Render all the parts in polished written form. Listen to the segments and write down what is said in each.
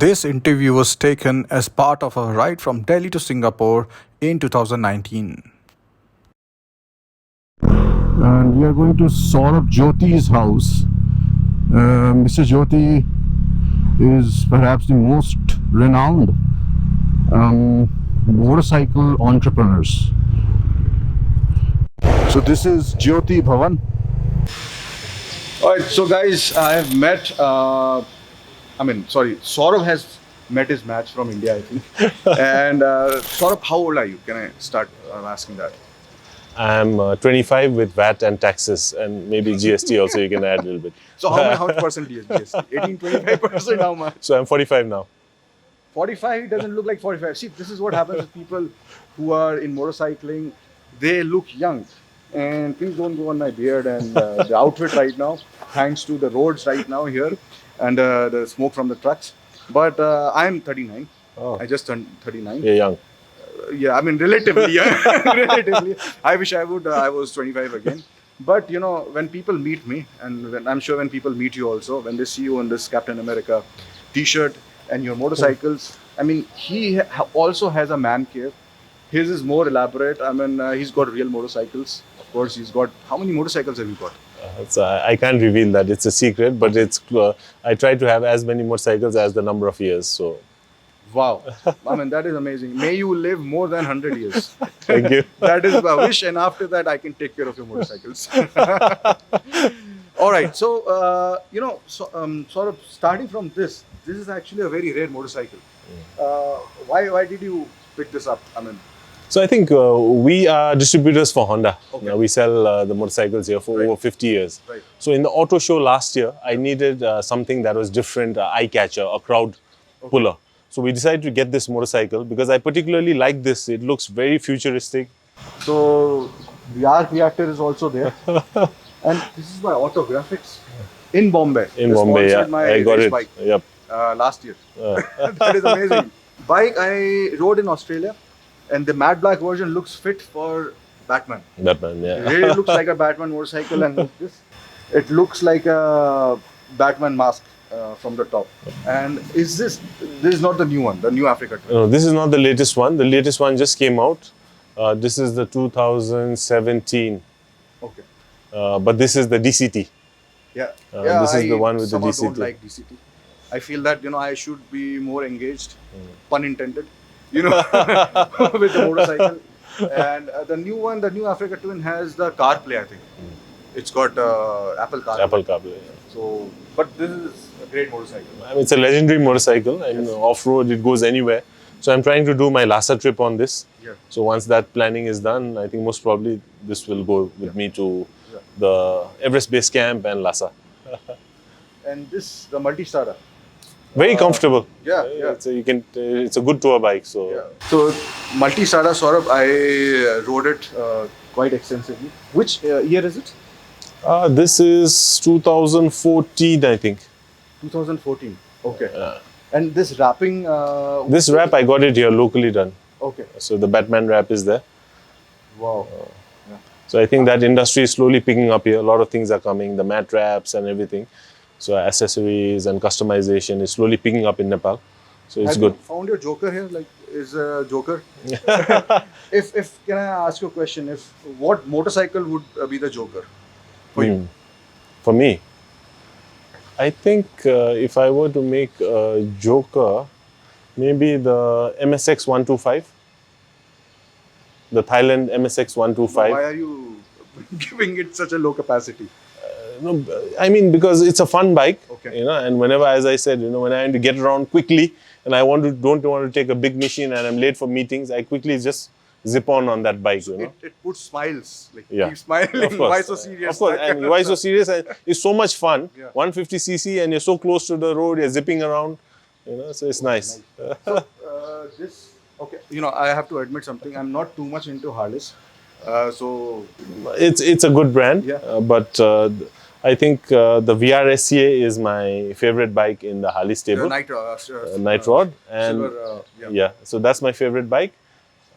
This interview was taken as part of a ride from Delhi to Singapore in 2019. And we are going to Saurabh Jyoti's house. Mr. Jyoti is perhaps the most renowned motorcycle entrepreneurs. So this is Jyoti Bhavan. Alright, so guys, I have met, Saurabh has met his match from India, I think. And Saurabh, how old are you? Can I start asking that? I'm 25 with VAT and taxes, and maybe GST also you can add a little bit. So how much percent is GST? 18, 25%, how much? So I'm 45 now. 45 doesn't look like 45. See, this is what happens with people who are in motorcycling. They look young. And please don't go on my beard and the outfit right now, thanks to the roads right now here and the smoke from the trucks. But I'm 39. Oh. I just turned 39. You're young. Yeah, I mean, relatively young. Relatively. I wish I was 25 again. But, you know, when people meet me, and I'm sure when people meet you also, when they see you in this Captain America t-shirt and your motorcycles, I mean, he also has a man cave. His is more elaborate. I mean, he's got real motorcycles. Of course, he's got... How many motorcycles have you got? I can't reveal that. It's a secret, but it's. I try to have as many motorcycles as the number of years. So. Wow. I mean, that is amazing. May you live more than 100 years. Thank you. That is my wish. And after that, I can take care of your motorcycles. All right. So, sort of starting from this is actually a very rare motorcycle. Why did you pick this up? I mean, so I think we are distributors for Honda. Okay. We sell the motorcycles here for over 50 years. Right. So in the auto show last year, I needed something that was different, eye-catcher, a crowd puller. So we decided to get this motorcycle because I particularly like this. It looks very futuristic. So the arc reactor is also there. And this is my Autographics in Bombay. In They Bombay, sponsored yeah. my I got race it. bike Yep. last year. That is amazing. Bike I rode in Australia, and the matte black version looks fit for Batman. Batman, yeah. It really looks like a Batman motorcycle, and look this. It looks like a Batman mask from the top. And this is not the new one, the new Africa tour? No, this is not the latest one. The latest one just came out. This is the 2017. Okay. But this is the DCT. Yeah. This is the one with the somehow DCT. don't like DCT. I feel that, you know, I should be more engaged, pun intended, you know, with the motorcycle. And the new one, the new Africa Twin has the CarPlay, I think. It's got Apple CarPlay. Apple CarPlay. Yeah. So, but this is a great motorcycle. I mean, it's a legendary motorcycle. I mean, off-road, it goes anywhere. So I'm trying to do my Lhasa trip on this. Yeah. So once that planning is done, I think most probably this will go with me to the Everest Base Camp and Lhasa. And this, the Multistada. Very comfortable. Yeah. It's a good tour bike. So. Yeah. So Multistada, Saurabh, I rode it quite extensively. Which year is it? This is 2014, I think. 2014. Okay. And this wrapping? This wrap, I got it here locally done. Okay. So the Batman wrap is there. Wow. So I think that industry is slowly picking up here. A lot of things are coming, the matte wraps and everything. So accessories and customization is slowly picking up in Nepal. So it's good. Have you found your Joker here? Like, is a Joker? If can I ask you a question? What motorcycle would be the Joker for you? For me, I think if I were to make a Joker, maybe the MSX 125. The Thailand MSX 125. Why are you giving it such a low capacity? No, I mean, because it's a fun bike, Okay. you know, and whenever, as I said, you know, when I want to get around quickly and I don't want to take a big machine and I'm late for meetings, I quickly just zip on that bike, you know. It puts smiles. Like, Yeah. keep smiling. Of course. Why so serious? Of course, and why so serious? And it's so much fun. Yeah. 150cc and you're so close to the road, you're zipping around, you know, so it's nice. So, okay, you know, I have to admit something. I'm not too much into Harleys. So It's a good brand, Yeah. but I think the VRSCA is my favorite bike in the Harley stable. Night Rod. And silver, so that's my favorite bike.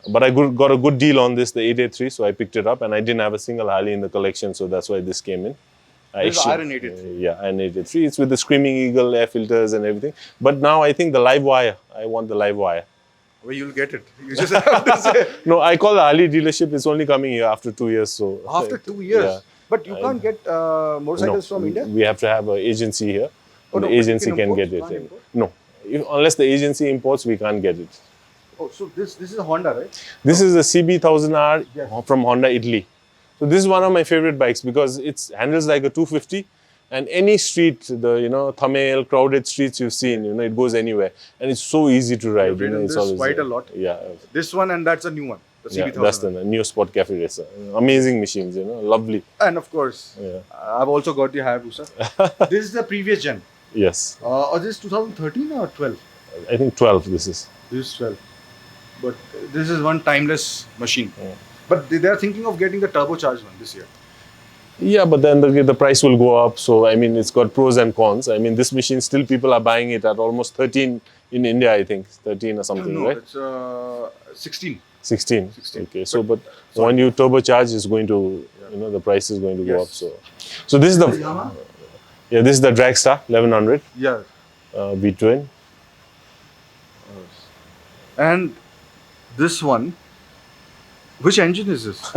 But I got a good deal on this, the 883, so I picked it up and I didn't have a single Harley in the collection, so that's why this came in. This is Iron 83. Yeah, Iron 83. It's with the Screaming Eagle air filters and everything. But now I think the live wire. I want the live wire. Well, you'll get it. You just have to say. No, I call the Harley dealership. It's only coming here after 2 years. So After 2 years? Yeah. But you can't get motorcycles from India? We have to have an agency here. Oh, The no, but you agency can can import, get you it. can't import? No, unless the agency imports, we can't get it. Oh, so this is a Honda, right? This is a CB1000R Yes. from Honda Italy. So this is one of my favorite bikes because it handles like a 250, and any street, the thumbnail crowded streets you've seen, it goes anywhere, and it's so easy to ride. You've ridden this quite a lot. Yeah, This one and that's a new one. The yeah, CB1000. that's the new Sport Cafe Racer. Amazing machines, lovely. And of course, Yeah. I've also got the Hayabusa. This is the previous gen. Yes, Or this is 2013 or 12? I think 12. This is. This is 12. But this is one timeless machine. Yeah. But they are thinking of getting the turbocharged one this year. Yeah, but then the price will go up. So, I mean, it's got pros and cons. I mean, this machine, still people are buying it at almost 13 in India, I think. 13 or something, No, right? it's 16. 16. 16. Okay, so, but when you turbocharge, it's going to, the price is going to go up. So this is the, Yamaha? yeah, this is the Dragster 1100 Yeah. V-twin. And this one, which engine is this?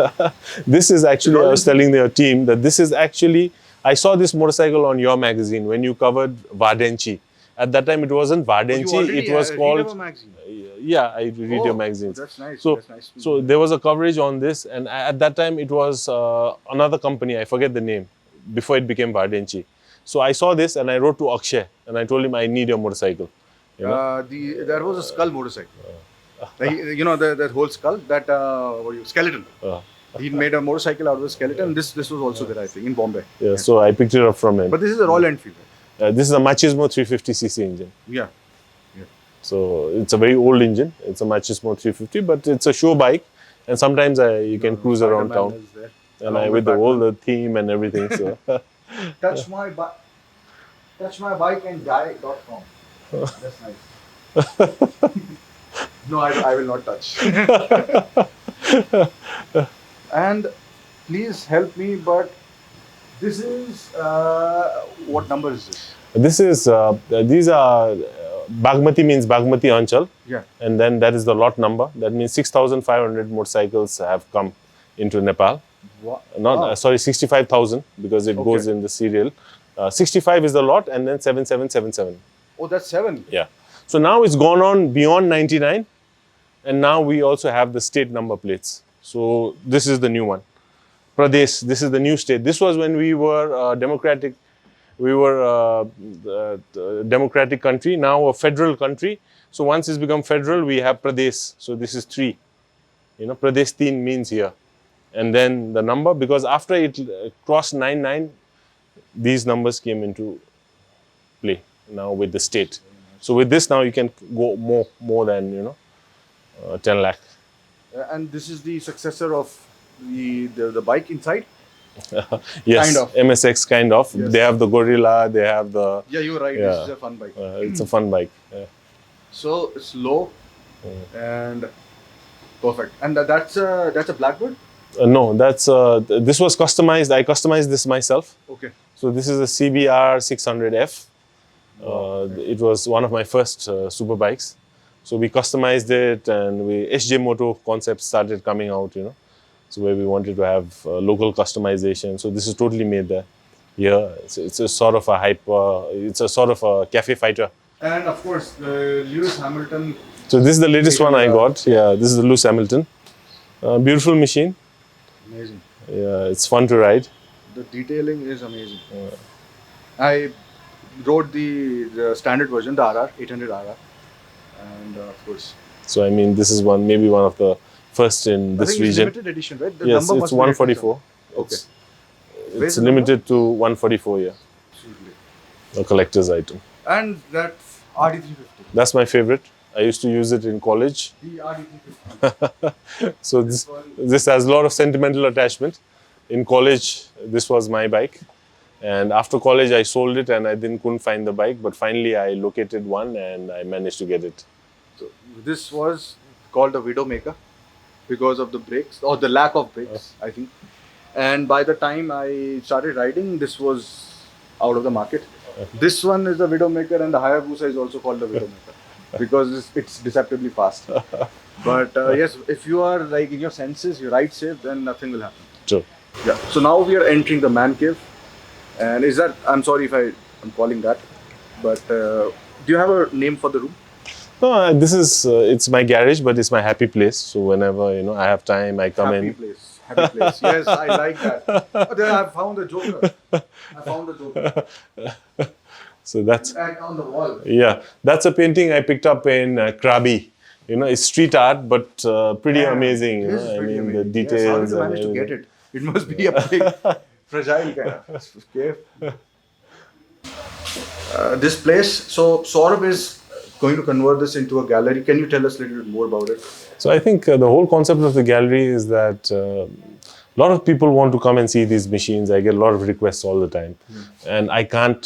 This is actually, I was Royal- telling your team that this is actually, I saw this motorcycle on your magazine when you covered Vardenchi. At that time, it wasn't Vardenchi, it was read our called, magazine. yeah, I read your Oh, magazines. That's nice. So, that's nice to so know. there was a coverage on this, and at that time it was another company, I forget the name, before it became Vardenchi. So I saw this and I wrote to Akshay and I told him I need a motorcycle. There was a skull motorcycle. That whole skull, skeleton. He made a motorcycle out of a skeleton. This was also there, I think, in Bombay. Yeah, so I picked it up from him. But this is a Royal Enfield. This is a Machismo 350cc engine. Yeah. So it's a very old engine. It's a Machismo 350, but it's a show bike, and sometimes you can cruise around Spider-Man town. is there. And Along with with all the theme and everything. So Touch my bike and die.com. That's nice. No, I will not touch. And please help me, but this is what number is this? this is these are Bagmati means Bagmati Anchal, Yeah. and then that is the lot number. That means 6,500 motorcycles have come into Nepal. What? Not sorry, 65,000 because it goes in the serial. 65 is the lot, and then 7777. Oh, that's 7. Yeah. So now it's gone on beyond 99, and now we also have the state number plates. So this is the new one. Pradesh, this is the new state. This was when we were democratic. We were a democratic country, now a federal country. So once it's become federal, we have Pradesh. So this is 3. Pradesh 3 means here. And then the number, because after it crossed 99, these numbers came into play now with the state. So with this now you can go more than 10 lakh. And this is the successor of the bike inside? Yes, Kind of. MSX kind of. Yes. They have the Gorilla, they have the. Yeah, you're right. Yeah. This is a fun bike. It's a fun bike. Yeah. So it's low and perfect. And that's a Blackbird? No, that's this was customized. I customized this myself. Okay. So this is a CBR 600F. It was one of my first super bikes. So we customized it, and SJ Moto concept started coming out. So where we wanted to have local customization. So this is totally made there. Yeah, it's a sort of a it's a sort of a cafe fighter. And of course, the Lewis Hamilton. So this is the latest one I got. Yeah, this is the Lewis Hamilton. Beautiful machine. Amazing. Yeah, it's fun to ride. The detailing is amazing. I rode the standard version, the RR, 800 RR. And of course. So I mean, this is maybe one of the first in this I think region. It's limited edition, right? The Yes, number it's must be 144. Okay. It's Where's the limited to 144, yeah. Absolutely. A collector's item. And that RD350. That's my favorite. I used to use it in college. The RD350. So this has a lot of sentimental attachment. In college, this was my bike. And after college, I sold it and I couldn't find the bike. But finally, I located one and I managed to get it. So this was called a Widowmaker because of the brakes, or the lack of brakes, I think. And by the time I started riding, this was out of the market. This one is the Widowmaker, and the Hayabusa is also called the Widowmaker because it's deceptively fast. But yes, if you are like in your senses, you ride safe, then nothing will happen. True. Yeah. So now we are entering the man cave, and is that? I'm sorry if I'm calling that, but do you have a name for the room? No, this is it's my garage, but it's my happy place. So whenever I have time, I come Happy in. place. Happy place. Yes, I like that. Oh, then I found the Joker. I found the Joker. So that's And on the wall. yeah, that's a painting I picked up in Krabi. It's street art, but pretty amazing. It is I pretty mean, the amazing. details. Yes, how did you and manage to get everything. it? It must be a big, fragile kind of cave. This place, so Saurabh is going to convert this into a gallery. Can you tell us a little bit more about it? So I think the whole concept of the gallery is that a lot of people want to come and see these machines. I get a lot of requests all the time, and I can't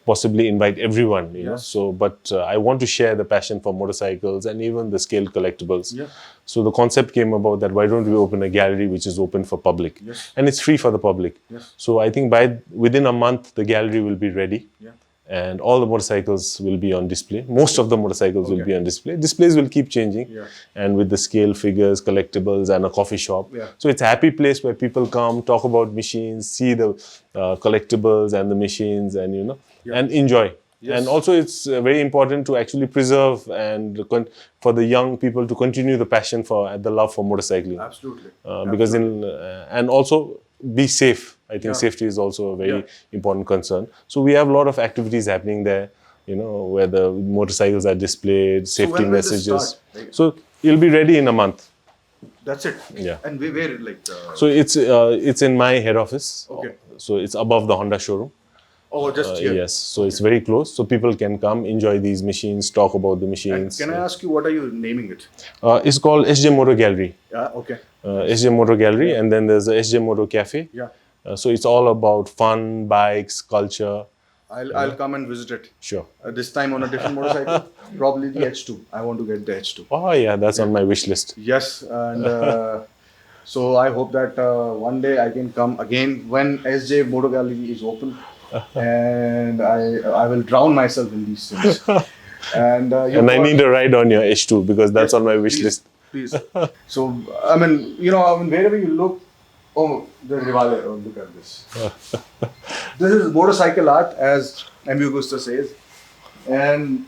possibly invite everyone. So, but I want to share the passion for motorcycles and even the scaled collectibles. Yeah. So the concept came about that why don't we open a gallery which is open for public, Yes. and it's free for the public. Yes. So I think within a month the gallery will be ready. Yeah. And all the motorcycles will be on display. Most of the motorcycles will be on display. Displays will keep changing. Yeah. And with the scale figures, collectibles, and a coffee shop. Yeah. So it's a happy place where people come, talk about machines, see the collectibles and the machines, and and enjoy. Yes. And also, it's very important to actually preserve and for the young people to continue the passion the love for motorcycling. Absolutely. Because and also be safe. I think Yeah. safety is also a very important concern. So we have a lot of activities happening there, where the motorcycles are displayed, safety when will this messages. start? Like- So it'll be ready in a month. That's it. Yeah. And where like? So it's in my head office. Okay. So it's above the Honda showroom. Oh, just here. Yes. So it's very close. So people can come, enjoy these machines, talk about the And machines. can I ask you what are you naming it? It's called SJ Motor Gallery. Yeah. Okay. SJ Motor Gallery, and then there's the SJ Motor Cafe. Yeah. So it's all about fun, bikes, culture. I'll come and visit it. Sure. This time on a different motorcycle, probably the H2. I want to get the H2. Oh yeah, that's on my wish list. Yes, and so I hope that one day I can come again when SJ Motor Gallery is open, and I will drown myself in these things. And And I need a ride on your H2 because that's on my wish please, list. Please. So I mean, wherever you look, oh, the Rivale. Oh, look at this. This is motorcycle art, as M. Augusta says, and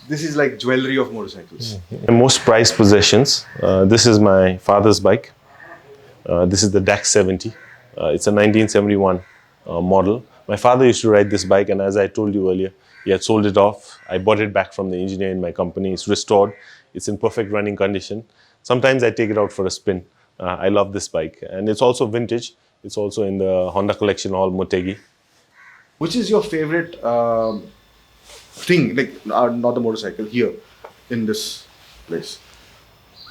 this is like jewelry of motorcycles. My most prized possessions. This is my father's bike. This is the DAX 70. It's a 1971 model. My father used to ride this bike, and as I told you earlier, he had sold it off. I bought it back from the engineer in my company. It's restored. It's in perfect running condition. Sometimes I take it out for a spin. I love this bike, and it's also vintage. It's also in the Honda Collection Hall, Motegi. Which is your favorite thing, like not the motorcycle, here in this place?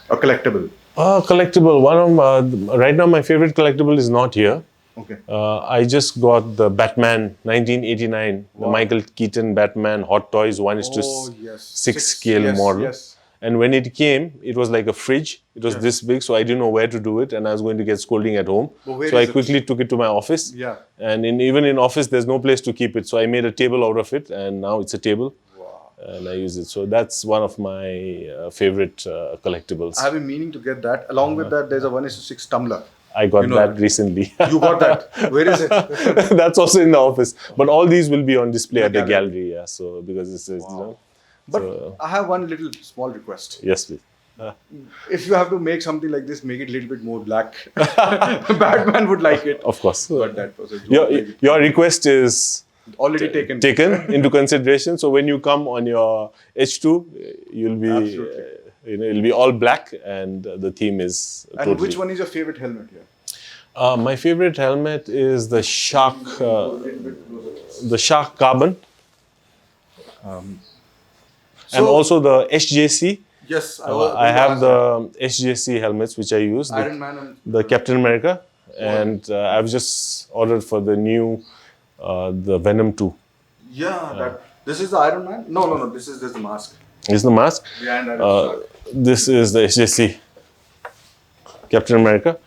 A collectible. Collectible. Right now, my favorite collectible is not here. Okay. I just got the Batman 1989, the Michael Keaton Batman Hot Toys 1:6 Oh, yes. scale Yes, model. yes. And when it came, it was like a fridge. It was this big, so I didn't know where to do it, and I was going to get scolding at home. But where So I is it? quickly took it to my office. Yeah. And even in office, there's no place to keep it. So I made a table out of it, and now it's a table. Wow. And I use it. So that's one of my favorite collectibles. I have been meaning to get that. Along with that, there's a 1:6 tumbler. I got that that. recently. You got that? Where is it? That's also in the office. But all these will be on display at the gallery. gallery. Yeah. So because this is, But so- I have one little small request. yes, please. If you have to make something like this, make it a little bit more black. Batman would like it. Of course. But that was a joke. Your request is Already taken. taken into consideration. So when you come on your H2, you'll be, Absolutely. it'll be all black, and the theme is. And totally. which one is your favorite helmet here? My favorite helmet is the Shark, the Shark Carbon, and So- also the SJC. Yes, I have the SJC helmets which I use. Iron Man and The Captain America, and I've just ordered for the new, the Venom 2. this is the Iron Man. No. This is the mask. Is the mask. Behind that. This is the SJC Captain America.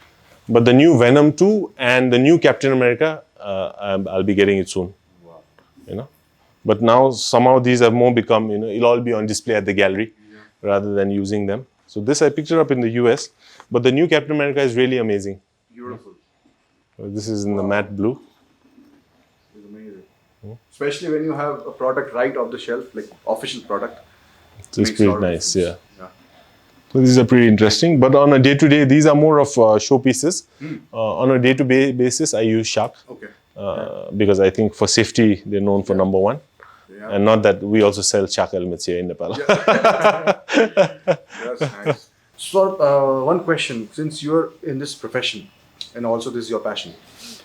But the new Venom 2 and the new Captain America, I'll be getting it soon. Wow. You know, but now somehow these have more become, you know, it'll all be on display at the gallery rather than using them. So this I picked it up in the US, but the new Captain America is really amazing. Beautiful. This is in the matte blue. It's amazing. Especially when you have a product right off the shelf, like official product. So it's Makes a lot pretty of nice, difference. yeah. So these are pretty interesting. But on a day-to-day, these are more of showpieces. On a day-to-day basis, I use Shark Okay. because I think for safety, they're known for number one. Yeah. And not that we also sell Shark helmets here in Nepal. That's nice. So, one question: since you're in this profession, and also this is your passion,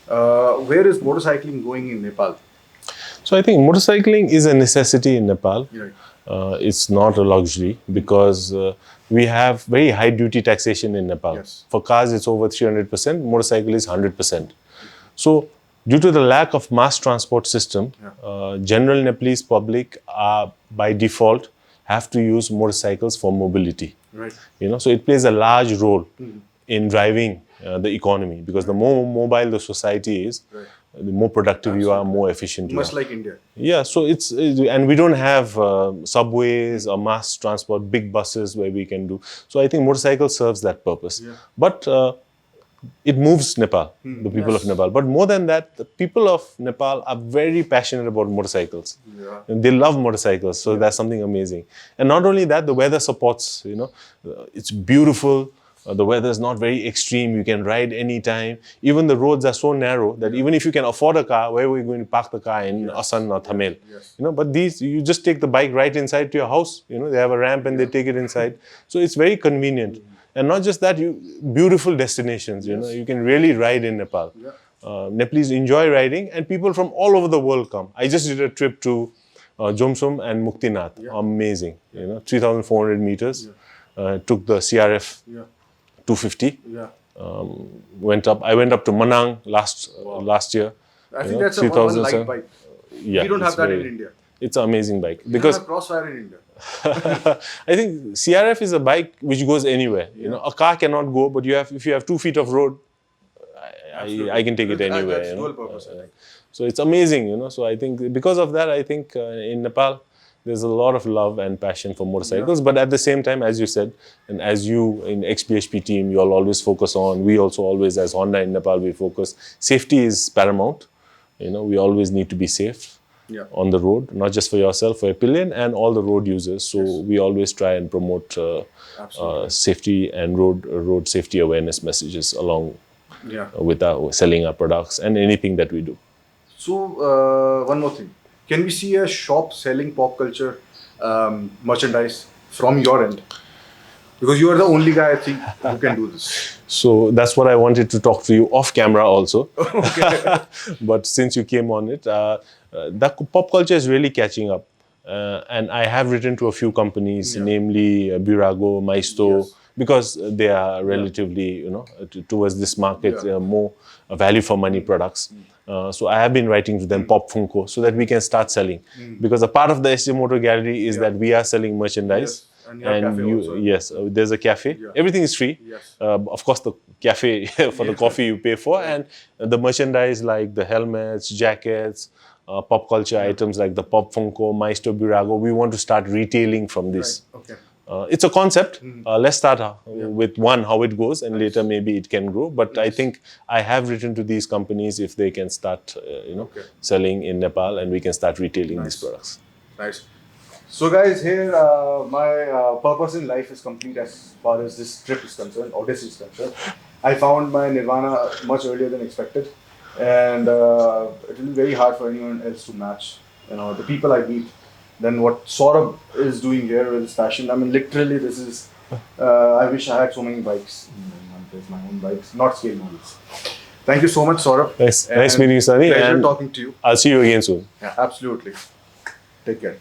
where is motorcycling going in Nepal? So I think motorcycling is a necessity in Nepal. Right. It's not a luxury because we have very high duty taxation in Nepal. Yes. For cars, it's over 300%. Motorcycle is 100%. So due to the lack of mass transport system, general Nepalese public are by default have to use motorcycles for mobility. Right. You know, so it plays a large role in driving the economy because the more mobile the society is, the more productive you are, more efficient you are. Much like India. Yeah, so and we don't have subways or mass transport, big buses where we can do. So I think motorcycle serves that purpose. Yeah. But it moves Nepal, the people of Nepal. But more than that, the people of Nepal are very passionate about motorcycles. Yeah. And they love motorcycles, so that's something amazing. And not only that, the weather supports, you know, it's beautiful. The weather is not very extreme. You can ride anytime. Even the roads are so narrow that even if you can afford a car, where are we going to park the car in Asan or Thamel? Yes. You know, but these, you just take the bike right inside to your house. You know, they have a ramp and they take it inside. So it's very convenient. And not just that, beautiful destinations. You know, you can really ride in Nepal. Nepalese enjoy riding, and people from all over the world come. I just did a trip to Jomsom and Muktinath. Amazing. You know, 3,400 meters. Took the CRF 250. Yeah. Went up. I went up to Manang last year. I think that's a one light bike. Yeah, We don't have it's that very- in India. It's an amazing bike We because don't have Crossfire in India. I think CRF is a bike which goes anywhere. You know, a car cannot go, but if you have 2 feet of road, I can take it anywhere. That's you know? dual purpose, I think. So it's amazing, you know. So I think because of that, I think in Nepal, there's a lot of love and passion for motorcycles. But at the same time, as you said, and as you in xBhp team, you all always focus on, we also always as Honda in Nepal, we focus, safety is paramount. You know, we always need to be safe on the road, not just for yourself, for your pillion and all the road users. So we always try and promote safety and road safety awareness messages along with selling our products and anything that we do. So, one more thing. Can we see a shop selling pop culture merchandise from your end? Because you are the only guy, I think, who can do this. So that's what I wanted to talk to you off camera also. But since you came on it, that pop culture is really catching up. And I have written to a few companies, namely Burago, Maisto, because they are relatively, you know, towards this market, more value for money products. So I have been writing to them, Pop Funko, so that we can start selling. Because a part of the SJ Motor Gallery is that we are selling merchandise. And there's a cafe. Everything is free. Of course, the cafe for the coffee you pay for, and the merchandise like the helmets, jackets, pop culture items like the Pop Funko, Maisto, Burago. We want to start retailing from this. It's a concept. Let's start with one, how it goes, and later maybe it can grow. But I think I have written to these companies if they can start, selling in Nepal, and we can start retailing these products. Nice. So guys, here my purpose in life is complete as far as this trip is concerned, Odyssey is concerned. I found my nirvana much earlier than expected, and it will be very hard for anyone else to match, you know, the people I meet. Then what Saurabh is doing here with his passion. I mean, literally, this is. I wish I had so many bikes. My own bikes, not scale models. Thank you so much, Saurabh. Nice meeting you, Sunny. Pleasure and talking to you. I'll see you again soon. Yeah, absolutely. Take care.